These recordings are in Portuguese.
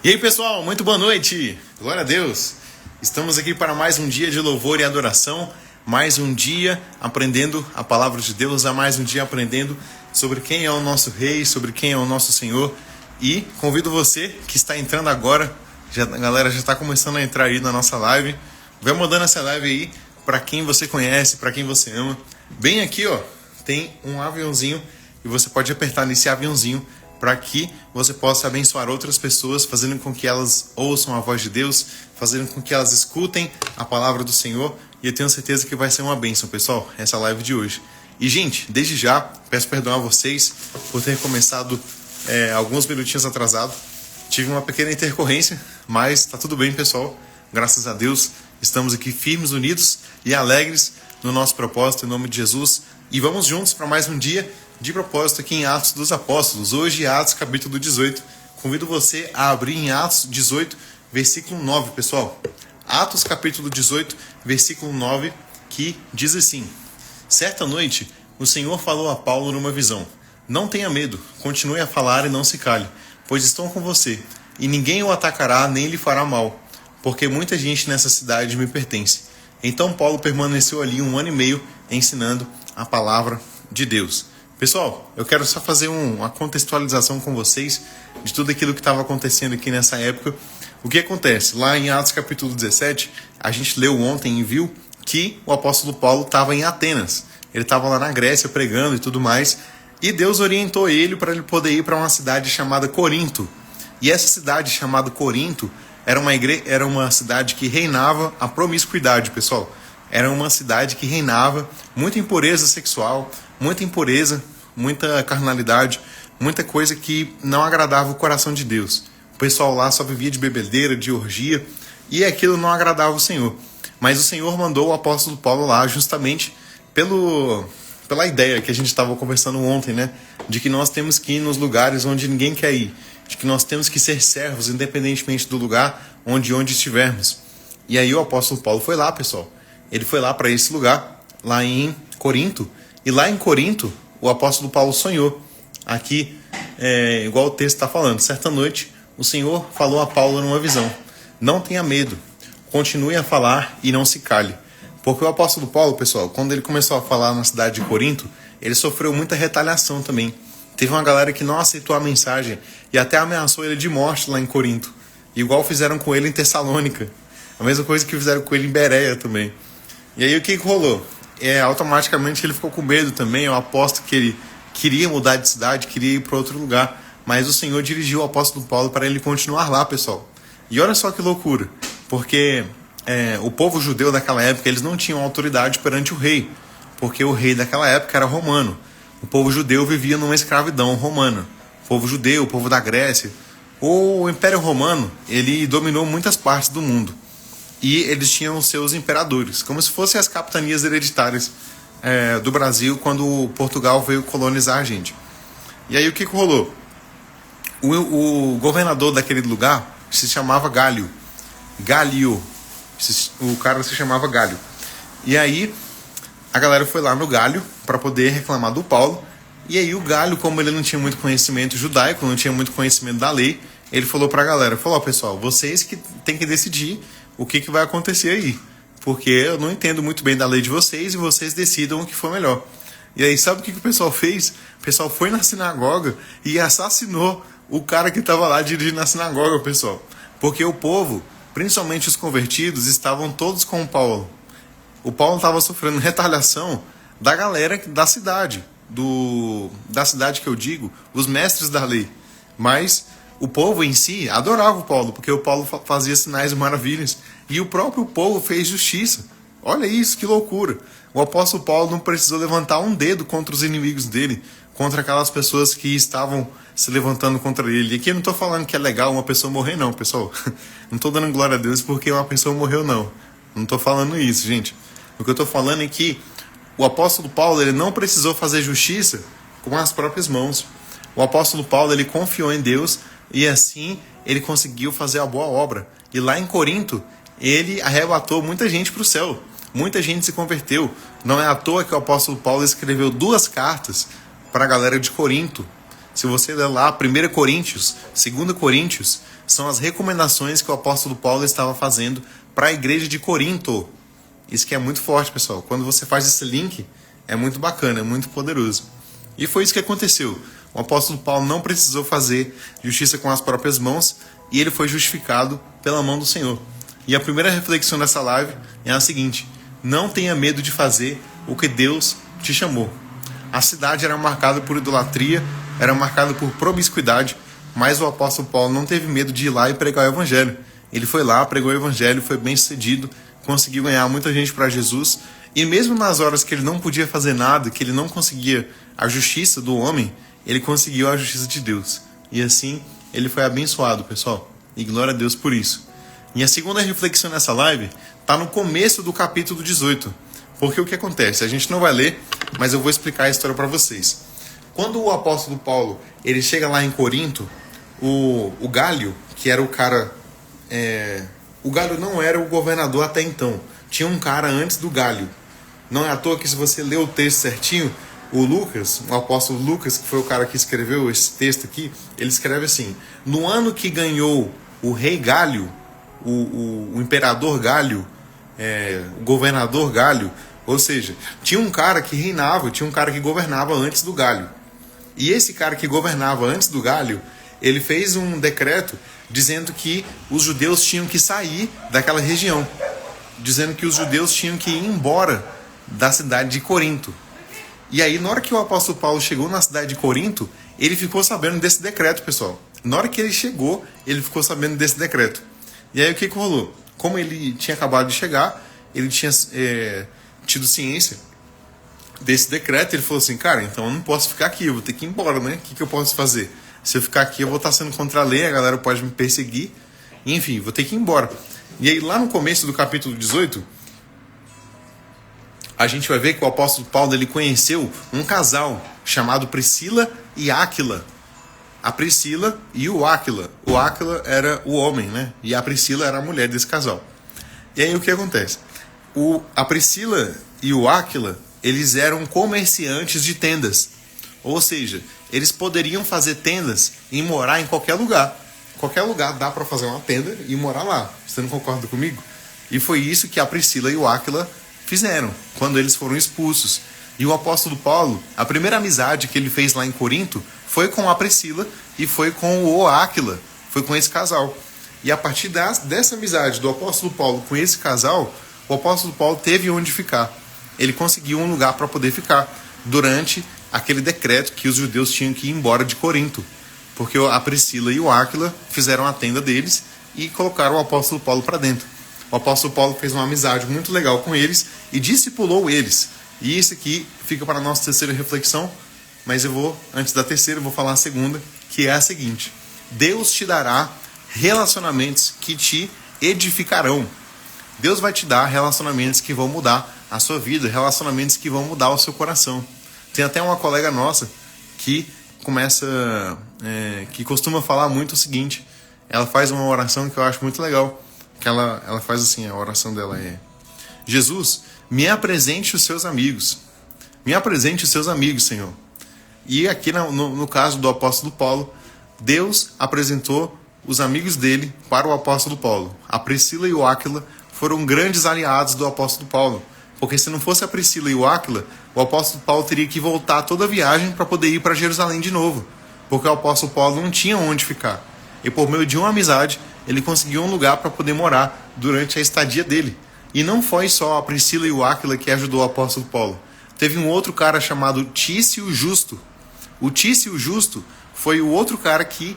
E aí, pessoal, muito boa noite. Glória a Deus. Estamos aqui para mais um dia de louvor e adoração, mais um dia aprendendo a palavra de Deus, mais um dia aprendendo sobre quem é o nosso Rei, sobre quem é o nosso Senhor. E convido você que está entrando agora, a galera já está começando a entrar aí na nossa live. Vai mandando essa live aí para quem você conhece, para quem você ama. Bem aqui, ó, tem um aviãozinho e você pode apertar nesse aviãozinho para que você possa abençoar outras pessoas, fazendo com que elas ouçam a voz de Deus, fazendo com que elas escutem a palavra do Senhor. E eu tenho certeza que vai ser uma bênção, pessoal, essa live de hoje. E, gente, desde já, peço perdão a vocês por ter começado alguns minutinhos atrasado. Tive uma pequena intercorrência, mas tá tudo bem, pessoal. Graças a Deus, estamos aqui firmes, unidos e alegres no nosso propósito, em nome de Jesus. E vamos juntos para mais um dia de propósito aqui em Atos dos Apóstolos. Hoje, Atos capítulo 18. Convido você a abrir em Atos 18, versículo 9, pessoal. Atos capítulo 18, versículo 9, que diz assim: Certa noite, o Senhor falou a Paulo numa visão: Não tenha medo, continue a falar e não se cale, pois estão com você, e ninguém o atacará nem lhe fará mal, porque muita gente nessa cidade me pertence. Então Paulo permaneceu ali 1 ano e meio ensinando a palavra de Deus. Pessoal, eu quero só fazer uma contextualização com vocês de tudo aquilo que estava acontecendo aqui nessa época. O que acontece? Lá em Atos capítulo 17, a gente leu ontem e viu que o apóstolo Paulo estava em Atenas. Ele estava lá na Grécia pregando e tudo mais. E Deus orientou ele para ele poder ir para uma cidade chamada Corinto. E essa cidade chamada Corinto era uma cidade que reinava a promiscuidade, pessoal. Era uma cidade que reinava muita impureza sexual, muita impureza, muita carnalidade, muita coisa que não agradava o coração de Deus. O pessoal lá só vivia de bebedeira, de orgia, e aquilo não agradava o Senhor. Mas o Senhor mandou o apóstolo Paulo lá justamente pela ideia que a gente estava conversando ontem, né? De que nós temos que ir nos lugares onde ninguém quer ir. De que nós temos que ser servos, independentemente do lugar onde estivermos. E aí o apóstolo Paulo foi lá, pessoal. Ele foi lá para esse lugar, lá em Corinto. E lá em Corinto, o apóstolo Paulo sonhou. Aqui, igual o texto está falando, certa noite, o Senhor falou a Paulo numa visão: Não tenha medo, continue a falar e não se cale. Porque o apóstolo Paulo, pessoal, quando ele começou a falar na cidade de Corinto, ele sofreu muita retaliação também. Teve uma galera que não aceitou a mensagem e até ameaçou ele de morte lá em Corinto. Igual fizeram com ele em Tessalônica. A mesma coisa que fizeram com ele em Bereia também. E aí o que rolou? Automaticamente ele ficou com medo também. Eu aposto que ele queria mudar de cidade, queria ir para outro lugar. Mas o Senhor dirigiu o apóstolo Paulo para ele continuar lá, pessoal. E olha só que loucura. Porque o povo judeu daquela época, eles não tinham autoridade perante o rei. Porque o rei daquela época era romano. O povo judeu vivia numa escravidão romana. O povo judeu, o povo da Grécia. O Império Romano, ele dominou muitas partes do mundo. E eles tinham seus imperadores, como se fossem as capitanias hereditárias do Brasil quando Portugal veio colonizar a gente. E aí o que rolou? O governador daquele lugar se chamava Gálio. O cara se chamava Gálio. E aí a galera foi lá no Gálio para poder reclamar do Paulo. E aí o Gálio, como ele não tinha muito conhecimento judaico, não tinha muito conhecimento da lei, ele falou para a galera, pessoal, vocês que tem que decidir o que vai acontecer aí, porque eu não entendo muito bem da lei de vocês e vocês decidam o que for melhor. E aí sabe o que o pessoal fez? O pessoal foi na sinagoga e assassinou o cara que estava lá dirigindo a sinagoga, pessoal. Porque o povo, principalmente os convertidos, estavam todos com o Paulo. O Paulo estava sofrendo retaliação da galera da cidade, da cidade que eu digo, os mestres da lei. Mas o povo em si adorava o Paulo, porque o Paulo fazia sinais e maravilhas. E o próprio povo fez justiça. Olha isso, que loucura. O apóstolo Paulo não precisou levantar um dedo contra os inimigos dele, contra aquelas pessoas que estavam se levantando contra ele. E aqui eu não estou falando que é legal uma pessoa morrer, não, pessoal. Não estou dando glória a Deus porque uma pessoa morreu, não. Não estou falando isso, gente. O que eu estou falando é que o apóstolo Paulo ele não precisou fazer justiça com as próprias mãos. O apóstolo Paulo ele confiou em Deus e assim ele conseguiu fazer a boa obra. E lá em Corinto, ele arrebatou muita gente para o céu. Muita gente se converteu. Não é à toa que o apóstolo Paulo escreveu 2 cartas para a galera de Corinto. Se você ler lá 1 Coríntios, 2 Coríntios, são as recomendações que o apóstolo Paulo estava fazendo para a igreja de Corinto. Isso que é muito forte, pessoal. Quando você faz esse link, é muito bacana, é muito poderoso. E foi isso que aconteceu. O apóstolo Paulo não precisou fazer justiça com as próprias mãos e ele foi justificado pela mão do Senhor. E a primeira reflexão dessa live é a seguinte: não tenha medo de fazer o que Deus te chamou. A cidade era marcada por idolatria, era marcada por promiscuidade, mas o apóstolo Paulo não teve medo de ir lá e pregar o evangelho. Ele foi lá, pregou o evangelho, foi bem sucedido, conseguiu ganhar muita gente para Jesus. E mesmo nas horas que ele não podia fazer nada, que ele não conseguia a justiça do homem, ele conseguiu a justiça de Deus. E assim, ele foi abençoado, pessoal. E glória a Deus por isso. E a segunda reflexão nessa live está no começo do capítulo 18. Porque o que acontece? A gente não vai ler, mas eu vou explicar a história para vocês. Quando o apóstolo Paulo ele chega lá em Corinto, o Gálio, que era o cara... O Gálio não era o governador até então. Tinha um cara antes do Gálio. Não é à toa que, se você ler o texto certinho, o Lucas, o apóstolo Lucas, que foi o cara que escreveu esse texto aqui, ele escreve assim: no ano que ganhou o rei Gálio, o imperador Gálio, o governador Gálio, ou seja, tinha um cara que reinava, tinha um cara que governava antes do Gálio. E esse cara que governava antes do Gálio, ele fez um decreto dizendo que os judeus tinham que sair daquela região, dizendo que os judeus tinham que ir embora da cidade de Corinto. E aí, na hora que o apóstolo Paulo chegou na cidade de Corinto, ele ficou sabendo desse decreto, pessoal. Na hora que ele chegou, ele ficou sabendo desse decreto. E aí, o que rolou? Como ele tinha acabado de chegar, ele tinha tido ciência desse decreto, ele falou assim: cara, então eu não posso ficar aqui, eu vou ter que ir embora, né? O que eu posso fazer? Se eu ficar aqui, eu vou estar sendo contra a lei, a galera pode me perseguir. Enfim, vou ter que ir embora. E aí, lá no começo do capítulo 18... a gente vai ver que o apóstolo Paulo ele conheceu um casal chamado Priscila e Áquila. A Priscila e o Áquila. O Áquila era o homem, né? E a Priscila era a mulher desse casal. E aí o que acontece? A Priscila e o Áquila, eles eram comerciantes de tendas. Ou seja, eles poderiam fazer tendas e morar em qualquer lugar. Qualquer lugar dá para fazer uma tenda e morar lá. Você não concorda comigo? E foi isso que a Priscila e o Áquila fizeram quando eles foram expulsos. E o apóstolo Paulo, a primeira amizade que ele fez lá em Corinto foi com a Priscila e foi com o Áquila, foi com esse casal. E a partir dessa amizade do apóstolo Paulo com esse casal, o apóstolo Paulo teve onde ficar. Ele conseguiu um lugar para poder ficar durante aquele decreto que os judeus tinham que ir embora de Corinto, porque a Priscila e o Áquila fizeram a tenda deles e colocaram o apóstolo Paulo para dentro. O apóstolo Paulo fez uma amizade muito legal com eles e discipulou eles. E isso aqui fica para a nossa terceira reflexão, mas antes da terceira, eu vou falar a segunda, que é a seguinte: Deus te dará relacionamentos que te edificarão. Deus vai te dar relacionamentos que vão mudar a sua vida, relacionamentos que vão mudar o seu coração. Tem até uma colega nossa que que costuma falar muito o seguinte: ela faz uma oração que eu acho muito legal. Que ela faz assim, a oração dela é: Jesus, me apresente os seus amigos. Me apresente os seus amigos, Senhor. E aqui no caso do apóstolo Paulo, Deus apresentou os amigos dele para o apóstolo Paulo. A Priscila e o Áquila foram grandes aliados do apóstolo Paulo. Porque se não fosse a Priscila e o Áquila, o apóstolo Paulo teria que voltar toda a viagem para poder ir para Jerusalém de novo. Porque o apóstolo Paulo não tinha onde ficar. E por meio de uma amizade, ele conseguiu um lugar para poder morar durante a estadia dele. E não foi só a Priscila e o Áquila que ajudou o apóstolo Paulo. Teve um outro cara chamado Tício Justo. O Tício Justo foi o outro cara que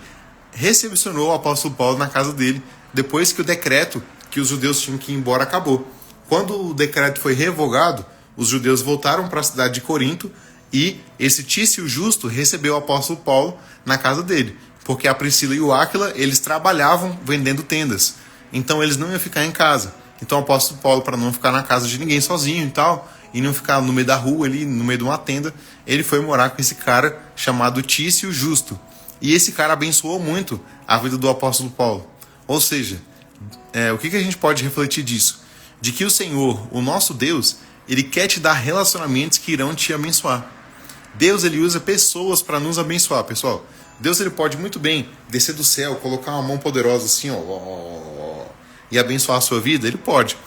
recepcionou o apóstolo Paulo na casa dele, depois que o decreto que os judeus tinham que ir embora acabou. Quando o decreto foi revogado, os judeus voltaram para a cidade de Corinto e esse Tício Justo recebeu o apóstolo Paulo na casa dele. Porque a Priscila e o Áquila, eles trabalhavam vendendo tendas. Então eles não iam ficar em casa. Então o apóstolo Paulo, para não ficar na casa de ninguém sozinho e tal, e não ficar no meio da rua ali, no meio de uma tenda, ele foi morar com esse cara chamado Tício Justo. E esse cara abençoou muito a vida do apóstolo Paulo. Ou seja, o que a gente pode refletir disso? De que o Senhor, o nosso Deus, ele quer te dar relacionamentos que irão te abençoar. Deus ele usa pessoas para nos abençoar, pessoal. Deus ele pode muito bem descer do céu, colocar uma mão poderosa assim, e abençoar a sua vida, ele pode.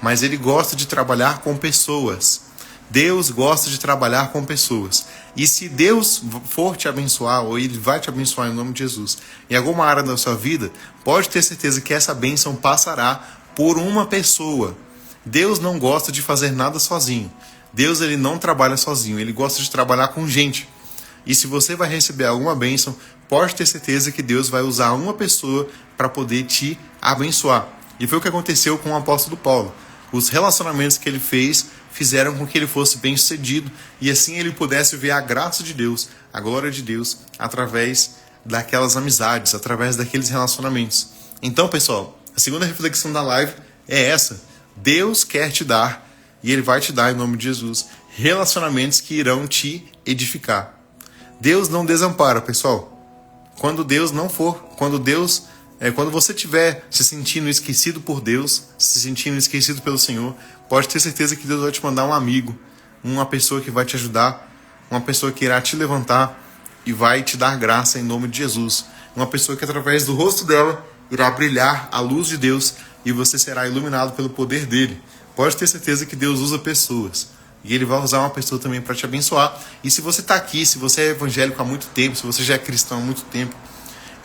Mas ele gosta de trabalhar com pessoas. Deus gosta de trabalhar com pessoas. E se Deus for te abençoar, ou ele vai te abençoar em nome de Jesus, em alguma área da sua vida, pode ter certeza que essa bênção passará por uma pessoa. Deus não gosta de fazer nada sozinho. Deus ele não trabalha sozinho, ele gosta de trabalhar com gente. E se você vai receber alguma bênção, pode ter certeza que Deus vai usar uma pessoa para poder te abençoar. E foi o que aconteceu com o apóstolo Paulo. Os relacionamentos que ele fez fizeram com que ele fosse bem sucedido e assim ele pudesse ver a graça de Deus, a glória de Deus, através daquelas amizades, através daqueles relacionamentos. Então, pessoal, a segunda reflexão da live é essa. Deus quer te dar, e ele vai te dar em nome de Jesus, relacionamentos que irão te edificar. Deus não desampara, pessoal. Quando você estiver se sentindo esquecido por Deus, se sentindo esquecido pelo Senhor, pode ter certeza que Deus vai te mandar um amigo, uma pessoa que vai te ajudar, uma pessoa que irá te levantar e vai te dar graça em nome de Jesus. Uma pessoa que através do rosto dela irá brilhar a luz de Deus e você será iluminado pelo poder dele. Pode ter certeza que Deus usa pessoas. E ele vai usar uma pessoa também para te abençoar. E se você está aqui, se você é evangélico há muito tempo, se você já é cristão há muito tempo,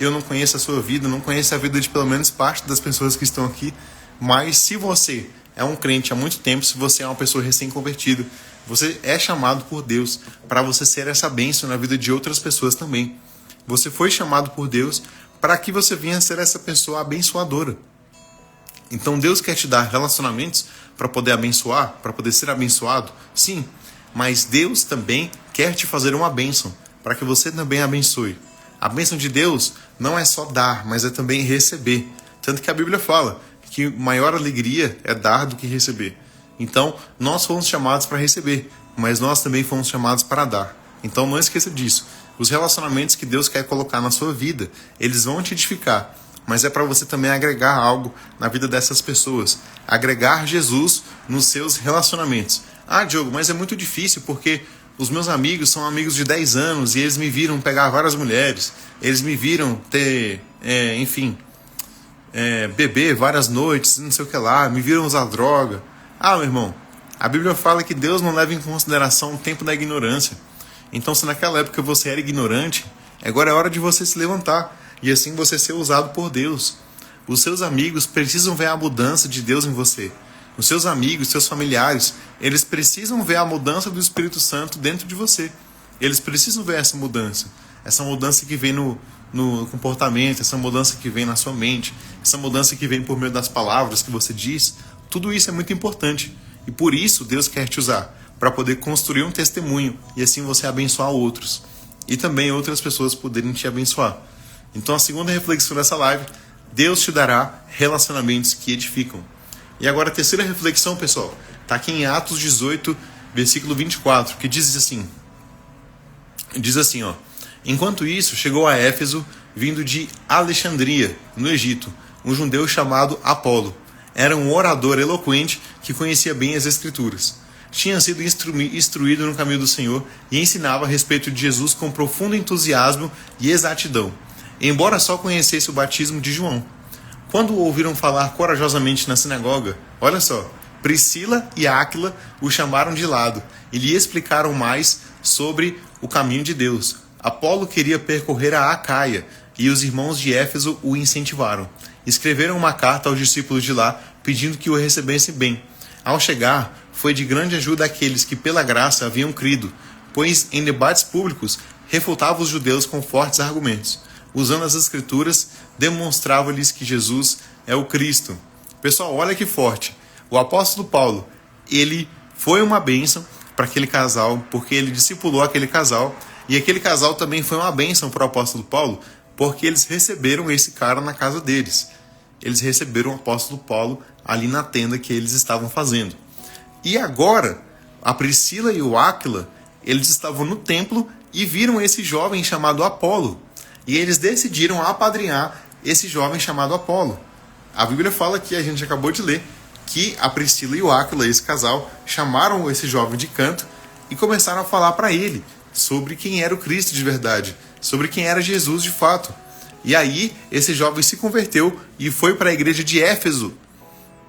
eu não conheço a sua vida, não conheço a vida de pelo menos parte das pessoas que estão aqui, mas se você é um crente há muito tempo, se você é uma pessoa recém-convertida, você é chamado por Deus para você ser essa bênção na vida de outras pessoas também. Você foi chamado por Deus para que você venha ser essa pessoa abençoadora. Então Deus quer te dar relacionamentos para poder abençoar, para poder ser abençoado, sim, mas Deus também quer te fazer uma bênção, para que você também abençoe. A bênção de Deus não é só dar, mas é também receber. Tanto que a Bíblia fala que maior alegria é dar do que receber. Então, nós fomos chamados para receber, mas nós também fomos chamados para dar. Então, não esqueça disso. Os relacionamentos que Deus quer colocar na sua vida, eles vão te edificar. Mas é para você também agregar algo na vida dessas pessoas. Agregar Jesus nos seus relacionamentos. Ah, Diogo, mas é muito difícil porque os meus amigos são amigos de 10 anos e eles me viram pegar várias mulheres. Eles me viram ter, beber várias noites, não sei o que lá. Me viram usar droga. Ah, meu irmão, a Bíblia fala que Deus não leva em consideração o tempo da ignorância. Então, se naquela época você era ignorante, agora é hora de você se levantar e assim você ser usado por Deus. Os seus amigos precisam ver a mudança de Deus em você. Os seus amigos, seus familiares, eles precisam ver a mudança do Espírito Santo dentro de você. Eles precisam ver essa mudança que vem no comportamento, essa mudança que vem na sua mente, essa mudança que vem por meio das palavras que você diz. Tudo isso é muito importante. E por isso Deus quer te usar, para poder construir um testemunho e assim você abençoar outros. E também outras pessoas poderem te abençoar. Então a segunda reflexão dessa live, Deus te dará relacionamentos que edificam. E agora a terceira reflexão, pessoal, está aqui em Atos 18, versículo 24, que diz assim, enquanto isso, chegou a Éfeso, vindo de Alexandria, no Egito, um judeu chamado Apolo. Era um orador eloquente que conhecia bem as Escrituras. Tinha sido instruído no caminho do Senhor e ensinava a respeito de Jesus com profundo entusiasmo e exatidão, embora só conhecesse o batismo de João. Quando o ouviram falar corajosamente na sinagoga, olha só, Priscila e Áquila o chamaram de lado e lhe explicaram mais sobre o caminho de Deus. Apolo queria percorrer a Acaia e os irmãos de Éfeso o incentivaram. Escreveram uma carta aos discípulos de lá pedindo que o recebessem bem. Ao chegar, foi de grande ajuda àqueles que pela graça haviam crido, pois em debates públicos refutava os judeus com fortes argumentos. Usando as Escrituras, demonstrava-lhes que Jesus é o Cristo. Pessoal, olha que forte. O apóstolo Paulo, ele foi uma bênção para aquele casal, porque ele discipulou aquele casal, e aquele casal também foi uma bênção para o apóstolo Paulo, porque eles receberam esse cara na casa deles. Eles receberam o apóstolo Paulo ali na tenda que eles estavam fazendo. E agora, a Priscila e o Áquila, eles estavam no templo e viram esse jovem chamado Apolo. E eles decidiram apadrinhar esse jovem chamado Apolo. A Bíblia fala que a gente acabou de ler que a Priscila e o Áquila, esse casal, chamaram esse jovem de canto e começaram a falar para ele sobre quem era o Cristo de verdade, sobre quem era Jesus de fato. E aí, esse jovem se converteu e foi para a igreja de Éfeso,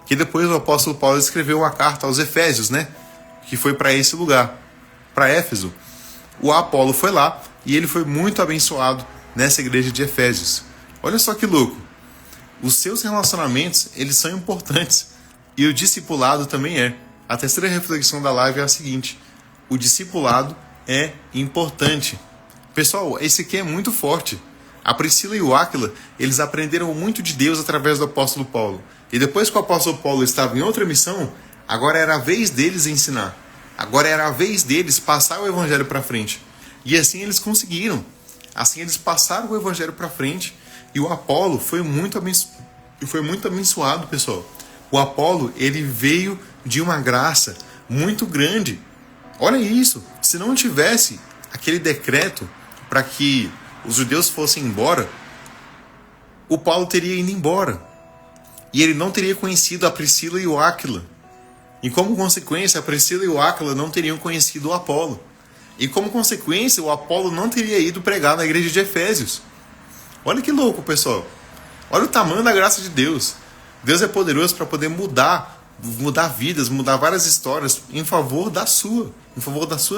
que depois o apóstolo Paulo escreveu uma carta aos Efésios, né? Que foi para esse lugar, para Éfeso. O Apolo foi lá e ele foi muito abençoado nessa igreja de Efésios. Olha só que louco. Os seus relacionamentos, eles são importantes. E o discipulado também é. A terceira reflexão da live é a seguinte: o discipulado é importante. Pessoal, esse aqui é muito forte. A Priscila e o Áquila, eles aprenderam muito de Deus através do apóstolo Paulo. E depois que o apóstolo Paulo estava em outra missão, agora era a vez deles ensinar. Agora era a vez deles passar o evangelho para frente. E assim eles conseguiram. Assim eles passaram o evangelho para frente. E o Apolo foi muito abençoado, pessoal. O Apolo, ele veio de uma graça muito grande. Olha isso. Se não tivesse aquele decreto para que os judeus fossem embora, o Paulo teria ido embora. E ele não teria conhecido a Priscila e o Áquila. E como consequência, a Priscila e o Áquila não teriam conhecido o Apolo. E como consequência, o Apolo não teria ido pregar na igreja de Efésios. Olha que louco, pessoal. Olha o tamanho da graça de Deus. Deus é poderoso para poder mudar vidas, mudar várias histórias em favor da sua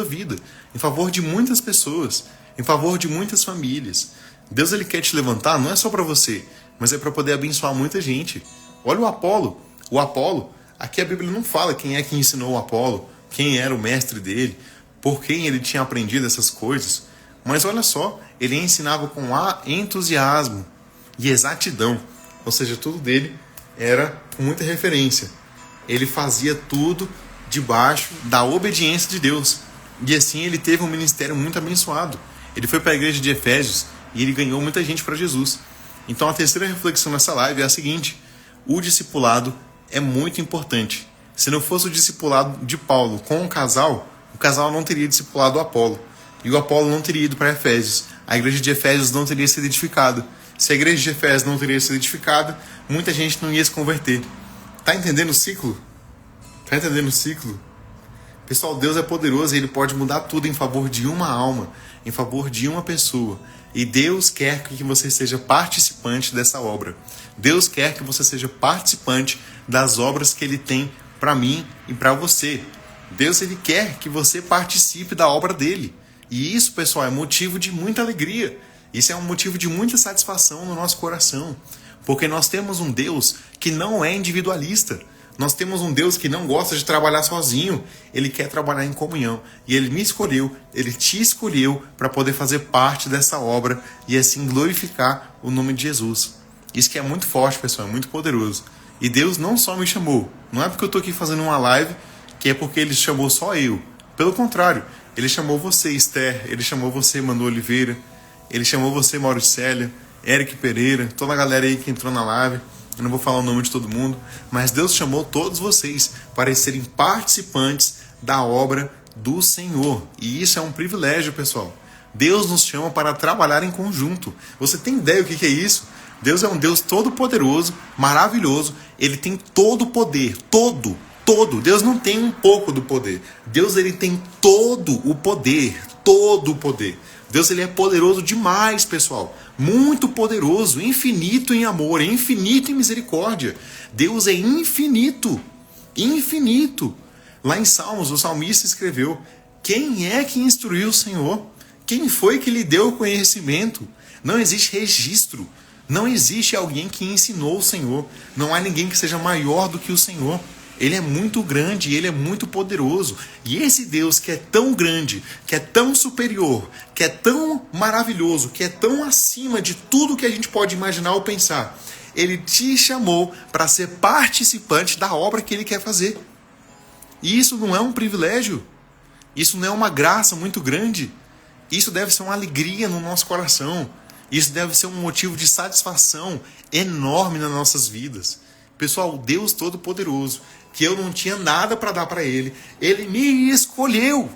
vida, em favor de muitas pessoas, em favor de muitas famílias. Deus, ele quer te levantar, não é só para você, mas é para poder abençoar muita gente. Olha o Apolo. O Apolo, aqui a Bíblia não fala quem é que ensinou o Apolo, quem era o mestre dele, por quem ele tinha aprendido essas coisas. Mas olha só, ele ensinava com entusiasmo e exatidão. Ou seja, tudo dele era com muita referência. Ele fazia tudo debaixo da obediência de Deus. E assim ele teve um ministério muito abençoado. Ele foi para a igreja de Efésios e ele ganhou muita gente para Jesus. Então a terceira reflexão nessa live é a seguinte: o discipulado é muito importante. Se não fosse o discipulado de Paulo com o casal não teria discipulado o Apolo. E o Apolo não teria ido para Efésios. A igreja de Efésios não teria sido edificada. Se a igreja de Efésios não teria sido edificada, muita gente não ia se converter. Tá entendendo o ciclo? Tá entendendo o ciclo? Pessoal, Deus é poderoso e Ele pode mudar tudo em favor de uma alma, em favor de uma pessoa. E Deus quer que você seja participante dessa obra. Deus quer que você seja participante das obras que Ele tem para mim e para você. Deus, ele quer que você participe da obra dele. E isso, pessoal, é motivo de muita alegria. Isso é um motivo de muita satisfação no nosso coração. Porque nós temos um Deus que não é individualista. Nós temos um Deus que não gosta de trabalhar sozinho. Ele quer trabalhar em comunhão. E Ele me escolheu, Ele te escolheu para poder fazer parte dessa obra e assim glorificar o nome de Jesus. Isso que é muito forte, pessoal, é muito poderoso. E Deus não só me chamou. Não é porque eu estou aqui fazendo uma live que é porque Ele chamou só eu. Pelo contrário, Ele chamou você, Esther. Ele chamou você, Manu Oliveira. Ele chamou você, Mauricélia, Eric Pereira, toda a galera aí que entrou na live. Eu não vou falar o nome de todo mundo, mas Deus chamou todos vocês para serem participantes da obra do Senhor. E isso é um privilégio, pessoal. Deus nos chama para trabalhar em conjunto. Você tem ideia do que é isso? Deus é um Deus todo-poderoso, maravilhoso. Ele tem todo o poder, todo. Deus não tem um pouco do poder. Deus, ele tem todo o poder, todo o poder. Deus, ele é poderoso demais, pessoal. Muito poderoso, infinito em amor, infinito em misericórdia. Deus é infinito, infinito. Lá em Salmos, o salmista escreveu: quem é que instruiu o Senhor? Quem foi que lhe deu o conhecimento? Não existe registro. Não existe alguém que ensinou o Senhor. Não há ninguém que seja maior do que o Senhor. Ele é muito grande, ele é muito poderoso. E esse Deus que é tão grande, que é tão superior, que é tão maravilhoso, que é tão acima de tudo que a gente pode imaginar ou pensar, ele te chamou para ser participante da obra que ele quer fazer. E isso não é um privilégio? Isso não é uma graça muito grande? Isso deve ser uma alegria no nosso coração. Isso deve ser um motivo de satisfação enorme nas nossas vidas. Pessoal, Deus Todo-Poderoso, que eu não tinha nada para dar para Ele, Ele me escolheu.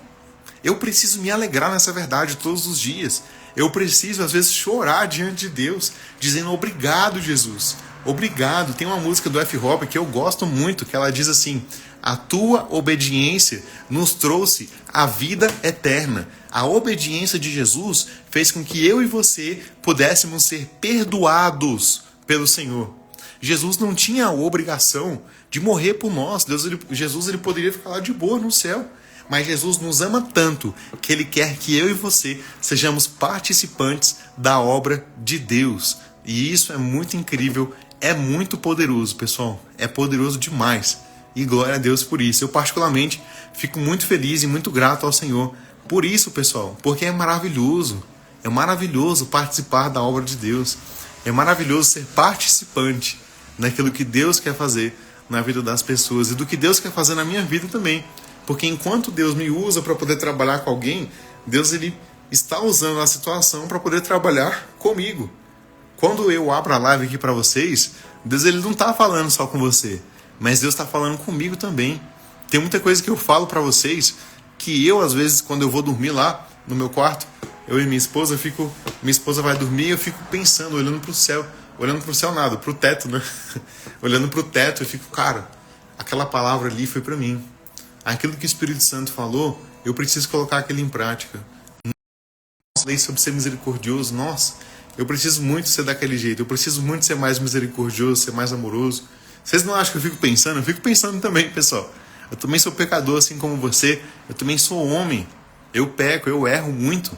Eu preciso me alegrar nessa verdade todos os dias. Eu preciso, às vezes, chorar diante de Deus, dizendo: obrigado, Jesus. obrigado. Tem uma música do F-Hop que eu gosto muito, que ela diz assim: a tua obediência nos trouxe a vida eterna. A obediência de Jesus fez com que eu e você pudéssemos ser perdoados pelo Senhor. Jesus não tinha a obrigação de morrer por nós. Jesus ele poderia ficar lá de boa no céu. Mas Jesus nos ama tanto que Ele quer que eu e você sejamos participantes da obra de Deus. E isso é muito incrível, é muito poderoso, pessoal. É poderoso demais. E glória a Deus por isso. Eu particularmente fico muito feliz e muito grato ao Senhor por isso, pessoal. Porque é maravilhoso. É maravilhoso participar da obra de Deus. É maravilhoso ser participante daquilo que Deus quer fazer na vida das pessoas e do que Deus quer fazer na minha vida também. Porque enquanto Deus me usa para poder trabalhar com alguém, Deus ele está usando a situação para poder trabalhar comigo. Quando eu abro a live aqui para vocês, Deus ele não está falando só com você, mas Deus está falando comigo também. Tem muita coisa que eu falo para vocês que eu, às vezes, quando eu vou dormir lá no meu quarto, eu e minha esposa, minha esposa vai dormir e eu fico pensando, olhando para o céu. Olhando para o céu nada, para o teto, né? Olhando para o teto, eu fico, cara, aquela palavra ali foi para mim. Aquilo que o Espírito Santo falou, eu preciso colocar aquilo em prática. Falei sobre ser misericordioso, nossa, eu preciso muito ser daquele jeito, eu preciso muito ser mais misericordioso, ser mais amoroso. Vocês não acham que eu fico pensando? Eu fico pensando também, pessoal. Eu também sou pecador, assim como você. Eu também sou homem. Eu peco, eu erro muito.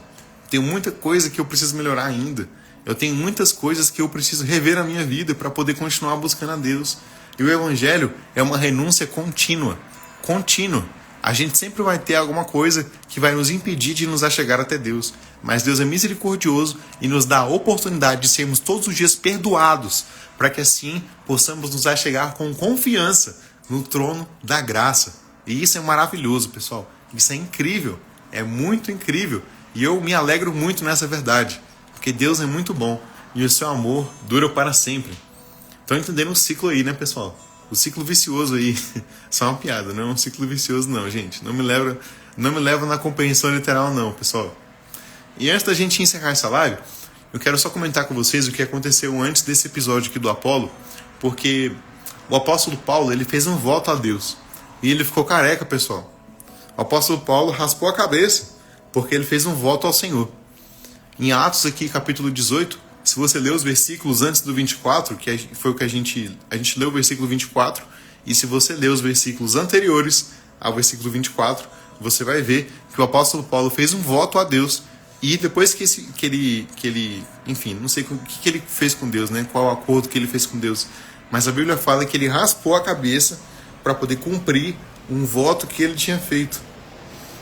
Tenho muita coisa que eu preciso melhorar ainda. Eu tenho muitas coisas que eu preciso rever na minha vida para poder continuar buscando a Deus. E o Evangelho é uma renúncia contínua. Contínua. A gente sempre vai ter alguma coisa que vai nos impedir de nos achegar até Deus. Mas Deus é misericordioso e nos dá a oportunidade de sermos todos os dias perdoados, para que assim possamos nos achegar com confiança no trono da graça. E isso é maravilhoso, pessoal. Isso é incrível. É muito incrível. E eu me alegro muito nessa verdade. Porque Deus é muito bom e o seu amor dura para sempre. Estão entendendo o ciclo aí, né, pessoal? O ciclo vicioso aí. Só uma piada, não é um ciclo vicioso não, gente. Não me leva na compreensão literal não, pessoal. E antes da gente encerrar essa live, eu quero só comentar com vocês o que aconteceu antes desse episódio aqui do Apolo, porque o apóstolo Paulo, ele fez um voto a Deus. E ele ficou careca, pessoal. O apóstolo Paulo raspou a cabeça, porque ele fez um voto ao Senhor. Em Atos aqui, capítulo 18, se você ler os versículos antes do 24, que foi o que a gente leu o versículo 24, e se você ler os versículos anteriores ao versículo 24, você vai ver que o apóstolo Paulo fez um voto a Deus, e depois que ele enfim, não sei o que ele fez com Deus, né? Qual o acordo que ele fez com Deus, mas a Bíblia fala que ele raspou a cabeça para poder cumprir um voto que ele tinha feito.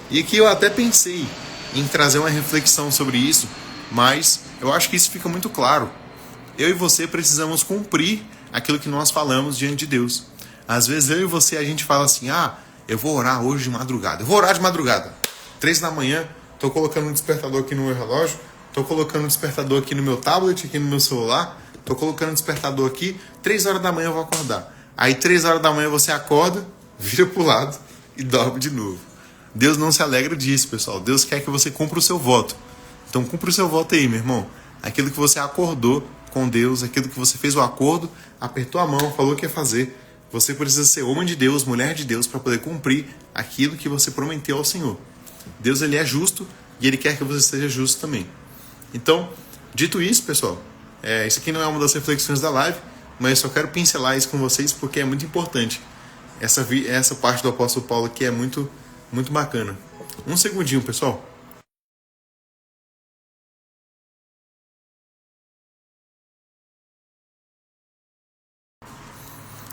E aqui eu até pensei em trazer uma reflexão sobre isso, mas eu acho que isso fica muito claro. Eu e você precisamos cumprir aquilo que nós falamos diante de Deus. Às vezes eu e você, a gente fala assim, eu vou orar hoje de madrugada. Eu vou orar de madrugada. 3 da manhã, estou colocando um despertador aqui no meu relógio, estou colocando um despertador aqui no meu tablet, aqui no meu celular, estou colocando um despertador aqui, 3 horas da manhã eu vou acordar. Aí 3 horas da manhã você acorda, vira pro lado e dorme de novo. Deus não se alegra disso, pessoal. Deus quer que você cumpra o seu voto. Então cumpra o seu voto aí, meu irmão. Aquilo que você acordou com Deus, aquilo que você fez o acordo, apertou a mão, falou que ia fazer. Você precisa ser homem de Deus, mulher de Deus, para poder cumprir aquilo que você prometeu ao Senhor. Deus ele é justo e Ele quer que você seja justo também. Então, dito isso, pessoal, isso aqui não é uma das reflexões da live, mas eu só quero pincelar isso com vocês porque é muito importante. Essa parte do apóstolo Paulo aqui é muito, muito bacana. Um segundinho, pessoal.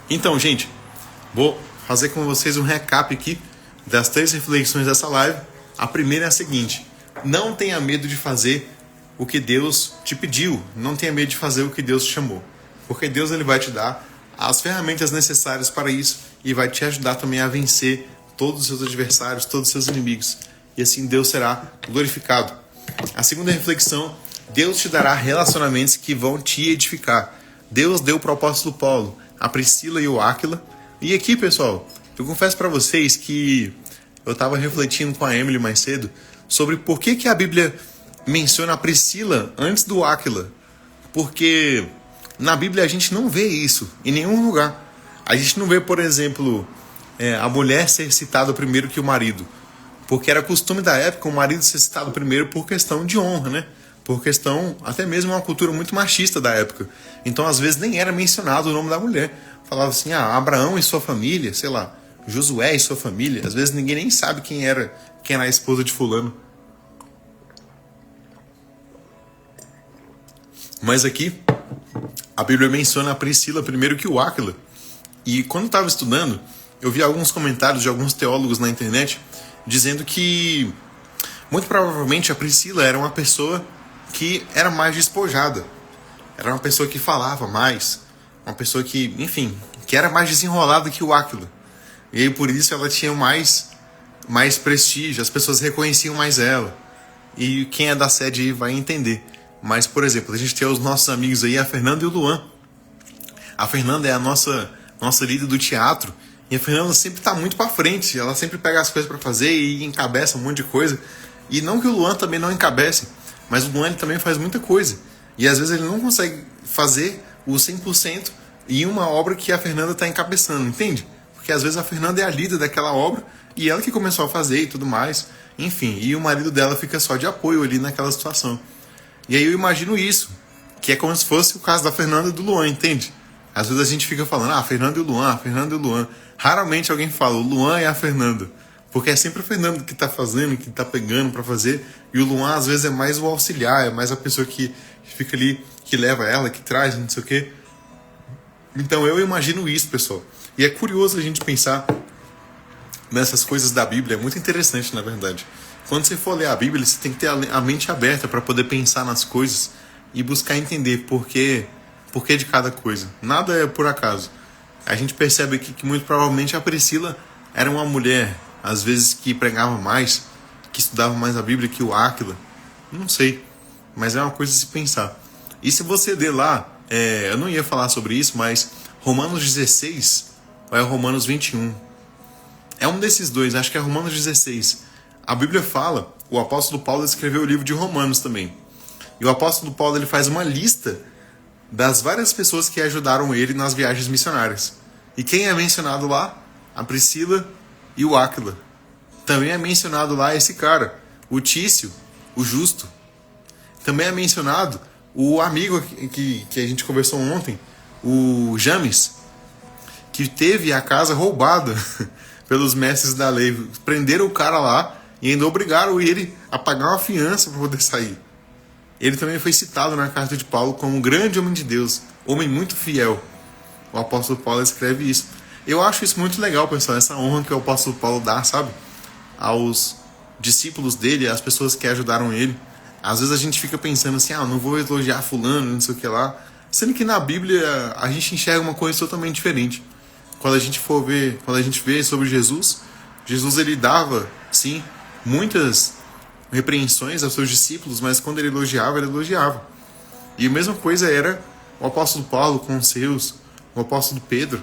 Então, gente, vou fazer com vocês um recap aqui das 3 reflexões dessa live. A primeira é a seguinte: não tenha medo de fazer o que Deus te pediu, não tenha medo de fazer o que Deus te chamou, porque Deus ele vai te dar as ferramentas necessárias para isso e vai te ajudar também a vencer todos os seus adversários, todos os seus inimigos, e assim Deus será glorificado. A segunda reflexão: Deus te dará relacionamentos que vão te edificar. Deus deu para o apóstolo Paulo a Priscila e o Áquila. E aqui, pessoal, eu confesso para vocês que eu estava refletindo com a Emily mais cedo sobre por que a Bíblia menciona a Priscila antes do Áquila. Porque Na Bíblia a gente não vê isso em nenhum lugar. A gente não vê, por exemplo, a mulher ser citada primeiro que o marido. Porque era costume da época o marido ser citado primeiro por questão de honra, né? Por questão, até mesmo uma cultura muito machista da época. Então, às vezes, nem era mencionado o nome da mulher. Falava assim, Abraão e sua família, sei lá, Josué e sua família. Às vezes ninguém nem sabe quem era a esposa de fulano. Mas aqui, a Bíblia menciona a Priscila primeiro que o Áquila. E quando eu estava estudando, eu vi alguns comentários de alguns teólogos na internet dizendo que, muito provavelmente, a Priscila era uma pessoa que era mais despojada. Era uma pessoa que falava mais. Uma pessoa que, enfim, que era mais desenrolada que o Áquila. E aí, por isso, ela tinha mais prestígio. As pessoas reconheciam mais ela. E quem é da sede aí vai entender. Mas, por exemplo, a gente tem os nossos amigos aí, a Fernanda e o Luan. A Fernanda é a nossa líder do teatro. E a Fernanda sempre está muito para frente. Ela sempre pega as coisas para fazer e encabeça um monte de coisa. E não que o Luan também não encabece, mas o Luan ele também faz muita coisa. E às vezes ele não consegue fazer o 100% em uma obra que a Fernanda está encabeçando, entende? Porque às vezes a Fernanda é a líder daquela obra e ela que começou a fazer e tudo mais. Enfim, e o marido dela fica só de apoio ali naquela situação. E aí eu imagino isso, que é como se fosse o caso da Fernanda e do Luan, entende? Às vezes a gente fica falando, a Fernanda e o Luan, a Fernanda e o Luan. Raramente alguém fala, o Luan e a Fernanda. Porque é sempre a Fernanda que está fazendo, que está pegando para fazer. E o Luan às vezes é mais o auxiliar, é mais a pessoa que fica ali, que leva ela, que traz, não sei o quê. Então eu imagino isso, pessoal. E é curioso a gente pensar nessas coisas da Bíblia, é muito interessante, na verdade. Quando você for ler a Bíblia, você tem que ter a mente aberta para poder pensar nas coisas e buscar entender por que de cada coisa. Nada é por acaso. A gente percebe aqui que muito provavelmente a Priscila era uma mulher, às vezes que pregava mais, que estudava mais a Bíblia que o Áquila. Não sei, mas é uma coisa a se pensar. E se você ler lá, eu não ia falar sobre isso, mas Romanos 16 ou é Romanos 21? É um desses dois, acho que é Romanos 16. A Bíblia fala, o apóstolo Paulo escreveu o livro de Romanos também. E o apóstolo Paulo ele faz uma lista das várias pessoas que ajudaram ele nas viagens missionárias. E quem é mencionado lá? A Priscila e o Áquila. Também é mencionado lá esse cara, o Tício, o Justo. Também é mencionado o amigo que a gente conversou ontem, o James, que teve a casa roubada pelos mestres da lei. Prenderam o cara lá e ainda obrigaram ele a pagar uma fiança para poder sair. Ele também foi citado na carta de Paulo como um grande homem de Deus, homem muito fiel. O apóstolo Paulo escreve isso. Eu acho isso muito legal, pessoal, essa honra que o apóstolo Paulo dá, sabe? Aos discípulos dele, às pessoas que ajudaram ele. Às vezes a gente fica pensando assim, não vou elogiar fulano, não sei o que lá. Sendo que na Bíblia a gente enxerga uma coisa totalmente diferente. Quando a gente vê sobre Jesus, Jesus ele dava, sim, muitas repreensões aos seus discípulos, mas quando ele elogiava, ele elogiava. E a mesma coisa era o apóstolo Paulo com os seus, o apóstolo Pedro.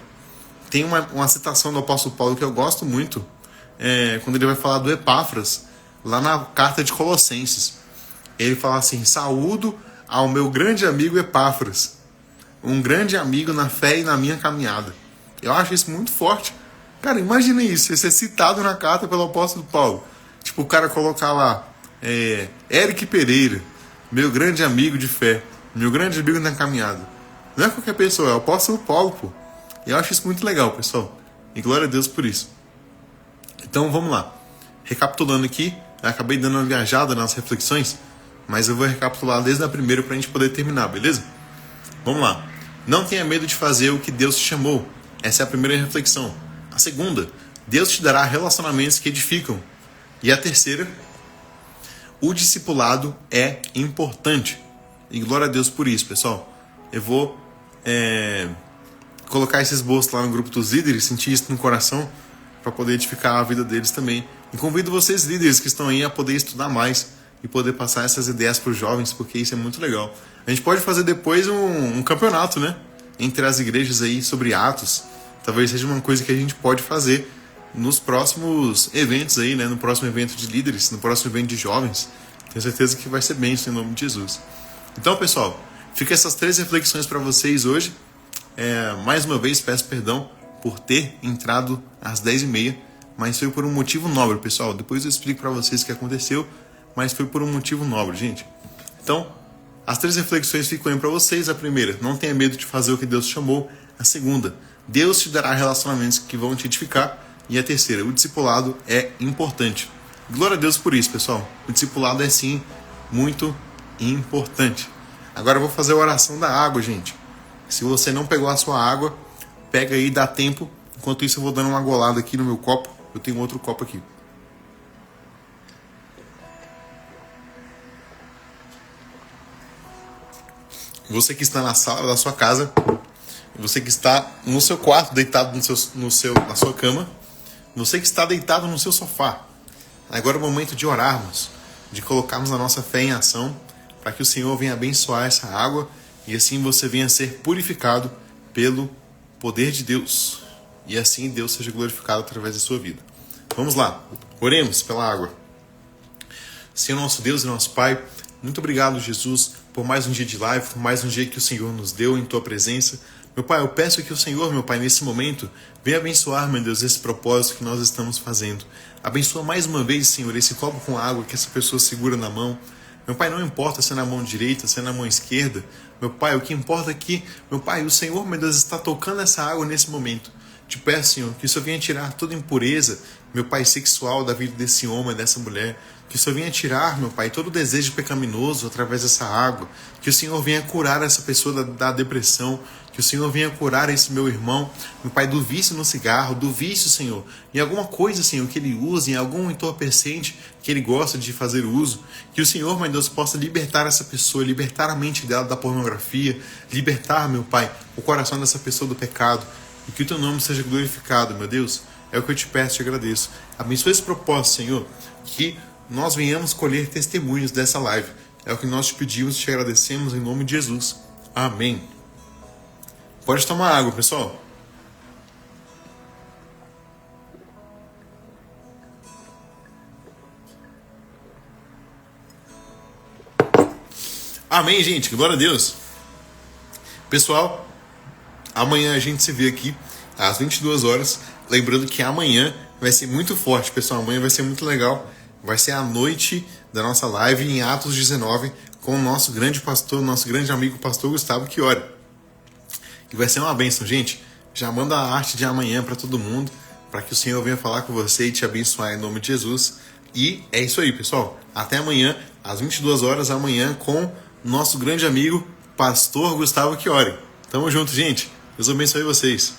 Tem uma citação do apóstolo Paulo que eu gosto muito, quando ele vai falar do Epáfras, lá na carta de Colossenses. Ele fala assim, saúdo ao meu grande amigo Epáfras, um grande amigo na fé e na minha caminhada. Eu acho isso muito forte. Cara, imagina isso, você ser citado na carta pelo apóstolo Paulo. Tipo, o cara colocar lá, Eric Pereira, meu grande amigo de fé, meu grande amigo na caminhada. Não é qualquer pessoa, é o apóstolo Paulo, pô. Eu acho isso muito legal, pessoal. E glória a Deus por isso. Então, vamos lá. Recapitulando aqui, eu acabei dando uma viajada nas reflexões, mas eu vou recapitular desde a primeira pra gente poder terminar, beleza? Vamos lá. Não tenha medo de fazer o que Deus te chamou. Essa é a primeira reflexão. A segunda, Deus te dará relacionamentos que edificam. E a terceira, o discipulado é importante. E glória a Deus por isso, pessoal. Eu vou colocar esse esboço lá no grupo dos líderes, sentir isso no coração, para poder edificar a vida deles também. E convido vocês, líderes que estão aí, a poder estudar mais e poder passar essas ideias para os jovens, porque isso é muito legal. A gente pode fazer depois um campeonato, né? Entre as igrejas aí sobre Atos. Talvez seja uma coisa que a gente pode fazer nos próximos eventos aí, né? No próximo evento de líderes, no próximo evento de jovens. Tenho certeza que vai ser bem isso em nome de Jesus. Então, pessoal, Fica essas 3 reflexões para vocês hoje. Mais uma vez, peço perdão por ter entrado às 10h30, mas foi por um motivo nobre, pessoal. Depois eu explico para vocês o que aconteceu, mas foi por um motivo nobre, gente. Então, as 3 reflexões ficam aí para vocês. A primeira, não tenha medo de fazer o que Deus te chamou. A segunda, Deus te dará relacionamentos que vão te edificar. E a terceira, o discipulado é importante. Glória a Deus por isso, pessoal. O discipulado é sim muito importante. Agora eu vou fazer a oração da água, gente. Se você não pegou a sua água, pega aí, dá tempo. Enquanto isso eu vou dando uma golada aqui no meu copo. Eu tenho outro copo aqui. Você que está na sala da sua casa, você que está no seu quarto, deitado na sua cama, você que está deitado no seu sofá. Agora é o momento de orarmos, de colocarmos a nossa fé em ação, para que o Senhor venha abençoar essa água e assim você venha ser purificado pelo poder de Deus. E assim Deus seja glorificado através da sua vida. Vamos lá, oremos pela água. Senhor nosso Deus e nosso Pai, muito obrigado, Jesus, por mais um dia de live, por mais um dia que o Senhor nos deu em Tua presença. Meu Pai, eu peço que o Senhor, meu Pai, nesse momento, venha abençoar, meu Deus, esse propósito que nós estamos fazendo. Abençoa mais uma vez, Senhor, esse copo com água que essa pessoa segura na mão. Meu Pai, não importa se é na mão direita, se é na mão esquerda. Meu Pai, o que importa é que, meu Pai, o Senhor, meu Deus, está tocando essa água nesse momento. Te peço, Senhor, que o Senhor venha tirar toda impureza, meu Pai, sexual da vida desse homem, dessa mulher. Que o Senhor venha tirar, meu Pai, todo o desejo pecaminoso através dessa água. Que o Senhor venha curar essa pessoa da depressão. Que o Senhor venha curar esse meu irmão, meu Pai, do vício no cigarro, do vício, Senhor, em alguma coisa, Senhor, que ele use, em algum entorpecente que ele gosta de fazer uso. Que o Senhor, meu Deus, possa libertar essa pessoa, libertar a mente dela da pornografia, libertar, meu Pai, o coração dessa pessoa do pecado. E que o Teu nome seja glorificado, meu Deus. É o que eu te peço e te agradeço. Abençoa esse propósito, Senhor, que nós venhamos colher testemunhos dessa live. É o que nós te pedimos e te agradecemos em nome de Jesus. Amém. Pode tomar água, pessoal. Amém, gente. Glória a Deus. Pessoal, amanhã a gente se vê aqui às 22 horas. Lembrando que amanhã vai ser muito forte, pessoal. Amanhã vai ser muito legal. Vai ser a noite da nossa live em Atos 19 com o nosso grande pastor, nosso grande amigo pastor Gustavo Chiori. E vai ser uma bênção, gente. Já manda a arte de amanhã para todo mundo, para que o Senhor venha falar com você e te abençoar em nome de Jesus. E é isso aí, pessoal. Até amanhã, às 22 horas, amanhã, com nosso grande amigo, pastor Gustavo Chiori. Tamo junto, gente. Deus abençoe vocês.